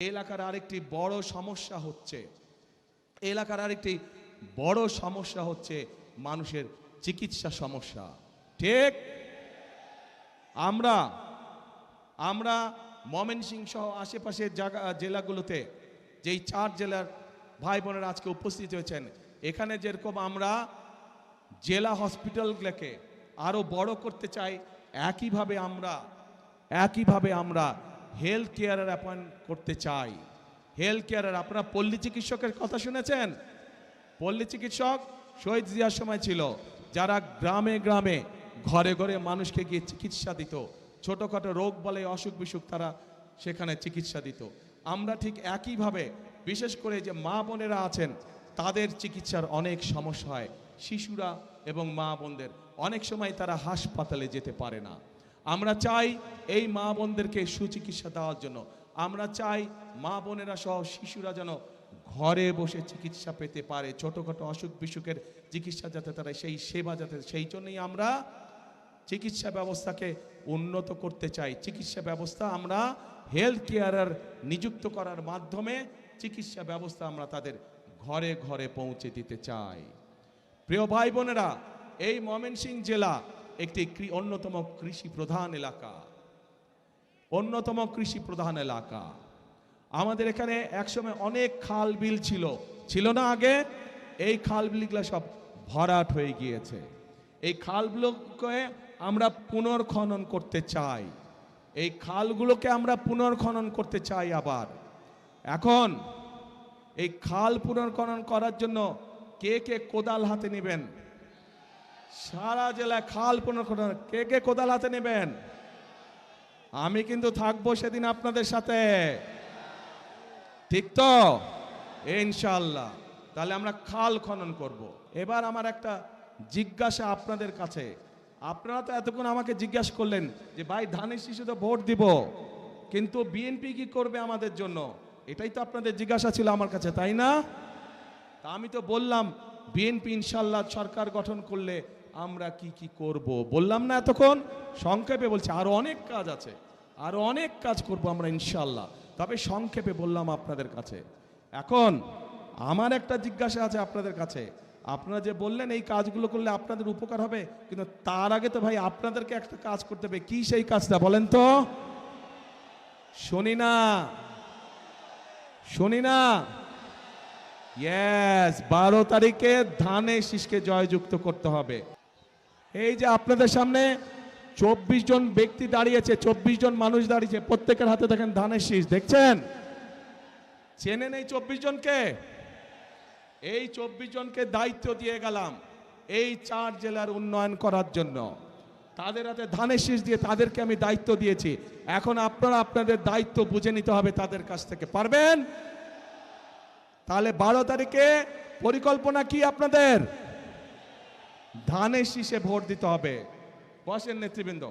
এলাকার আরেকটি বড় সমস্যা হচ্ছে মানুষের চিকিৎসা সমস্যা। ঠিক, আমরা ময়মনসিংহ সহ আশেপাশের জেলাগুলোতে যেই 4 জেলার ভাই বোনেরা আজকে উপস্থিত হয়েছেন, এখানে যেরকম আমরা জেলা হসপিটালগুলোকে আরো বড় করতে চাই, একইভাবে আমরা হেলথ কেয়ারের অ্যাপয়েন্ট করতে চাই। হেলথ কেয়ারের, আপনারা পল্লী চিকিৎসকের কথা শুনেছেন? পল্লী চিকিৎসক শহীদ জিয়ার সময় ছিল, যারা গ্রামে গ্রামে ঘরে ঘরে মানুষকে গিয়ে চিকিৎসা দিত, ছোটখাটো রোগ বলে অসুখ বিসুখ তারা সেখানে চিকিৎসা দিত। আমরা ঠিক একইভাবে বিশেষ করে যে মা বোনেরা আছেন তাদের চিকিৎসার অনেক সমস্যা হয়। শিশুরা এবং মা বোনদের অনেক সময় তারা হাসপাতালে যেতে পারে না। আমরা চাই এই মা বোনদেরকে সুচিকিৎসা দেওয়ার জন্য। আমরা চাই মা বোনেরা সহ শিশুরা যেন ঘরে বসে চিকিৎসা পেতে পারে, ছোটখাটো অসুখ বিসুখের চিকিৎসা যাতে তারা সেই সেবা যাতে, সেই জন্যই আমরা চিকিৎসা ব্যবস্থাকে উন্নত করতে চাই। চিকিৎসা ব্যবস্থা আমরা হেলথ কেয়ারার নিযুক্ত করার মাধ্যমে চিকিৎসা ব্যবস্থা আমরা তাদের ঘরে ঘরে পৌঁছে দিতে চাই। প্রিয় ভাই বোনেরা, এই ময়মনসিংহ জেলা একটি অন্যতম কৃষি প্রধান এলাকা। আমাদের এখানে একসময় অনেক খাল বিল ছিল না আগে? এই খাল বিলগুলো সব ভরাট হয়ে গিয়েছে। এই খালগুলোকে আমরা পুনর্খনন করতে চাই। আবার এখন এই খাল পুনর্খনন করার জন্য কে কে কোদাল হাতে নেবেন? সারা জেলায় খাল পুনর্খনন কে কোদাল হাতে নেবেন? আমি কিন্তু থাকবো সেদিন আপনাদের সাথে, ঠিক তো? ইনশাআল্লাহ। তাহলে আমরা খাল খনন করব। এবার আমার একটা জিজ্ঞাসা আপনাদের কাছে। আপনারা তো এতক্ষণ আমাকে জিজ্ঞাসা করলেন যে ভাই ধানের শীষে তো ভোট দিব, কিন্তু বিএনপি কি করবে আমাদের জন্য? এটাই তো আপনাদের জিজ্ঞাসা ছিল আমার কাছে, তাই না? তা আমি তো বললাম বিএনপি ইনশাআল্লাহ সরকার গঠন করলে আমরা কি করব বললাম না এতক্ষণ? সংক্ষেপে বলছি আরো অনেক কাজ আছে, আরো অনেক কাজ করব আমরা ইনশাআল্লাহ, তবে সংক্ষেপে বললাম আপনাদের কাছে। এখন আমার একটা জিজ্ঞাসা আছে আপনাদের কাছে। আপনারা যে বললেন এই কাজগুলো করলে আপনাদের উপকার হবে, কিন্তু তার আগে তো ভাই আপনাদেরকে একটা কাজ করতে হবে। কি সেই কাজটা বলেন তো? শুনি না। ইয়েস, 12 তারিখে ধানের শীষকে জয়যুক্ত করতে হবে। এই যে আপনাদের সামনে 24 জন ব্যক্তি দাঁড়িয়েছে, 24 জন মানুষ দাঁড়িয়েছে, প্রত্যেকের হাতে দেখেন ধানের শীষ, দেখছেন? চেনেন এই 24 জনকে? এই 24 জনকে দায়িত্ব দিয়ে গেলাম এই 4 জেলার উন্নয়ন করার জন্য। তাদের হাতে ধানের শীষ দিয়ে তাদেরকে আমি দায়িত্ব দিয়েছি। এখন আপনারা আপনাদের দায়িত্ব বুঝে নিতে হবে তাদের কাছ থেকে। পারবেন? তাহলে 12 তারিখে পরিকল্পনা কি আপনাদের? ধানের শীষে ভোট দিতে হবে। বসেন নেতৃবৃন্দ।